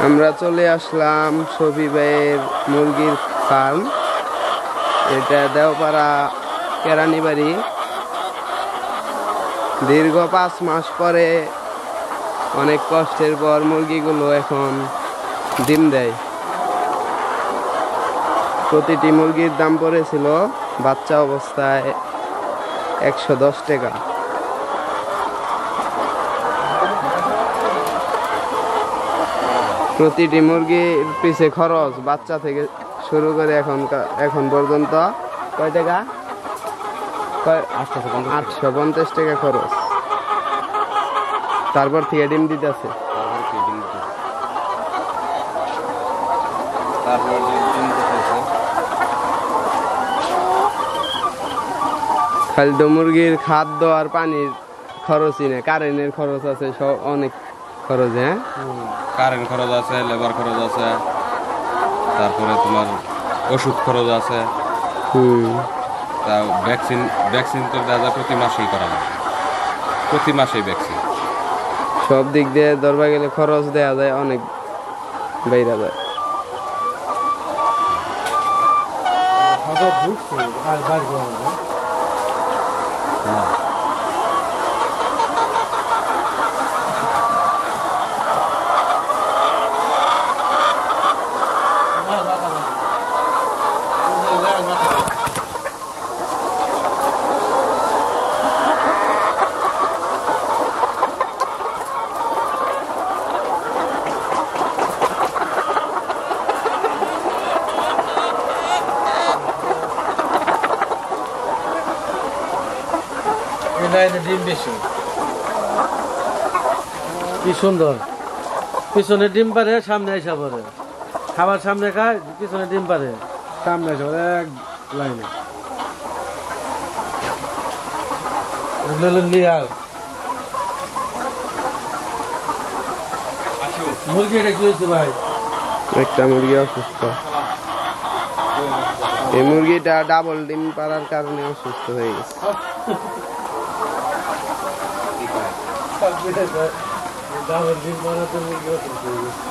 আমরা চলে আসলাম শফি ভাইয়ের মুরগির ফার্ম। এটা দেওপাড়া কেরানীবাড়ি। দীর্ঘ 5 মাস পরে অনেক কষ্টের পর মুরগিগুলো এখন ডিম দেয়। প্রতিটি মুরগির দাম পড়েছিল বাচ্চা অবস্থায় 110 টাকা। প্রতিটি মুরগির পিছে খরচ বাচ্চা থেকে শুরু করে এখন পর্যন্ত কয় টাকা? 850 টাকা খরচ। তারপর থেকে ডিম দিতেছে। খালি মুরগির খাদ্য আর পানির খরচই না, কারেন্টের খরচ আছে, সব অনেক খরচ। হ্যাঁ, কারেন্ট খরচ আছে, লেবার খরচ আছে, তারপরে তোমার ওষুধ খরচ আছে। তা ভ্যাকসিন তো দাদা প্রতি মাসেই করা হয়, প্রতি মাসেই ভ্যাকসিন। সব দিক দিয়ে ধরবা গেলে খরচ দেওয়া যায়, অনেক বাইরে যায়। ডিম বেশি কি সুন্দর, পিছনে ডিম পারে, সামনে আইসা পরে খাবার সামনে খায়, পিছনে ডিম পারে, সামনে আইসা পরে এক লাইনে। লিয়ার মুরগি এটা কি হয়েছে ভাই? একটা মুরগি অসুস্থ। এই মুরগিটা ডাবল ডিম পাড়ার কারণে অসুস্থ হয়ে গেছে। ডাবল ডিম পাড়াতে মুরগি অসুস্থ হয়ে গেছে।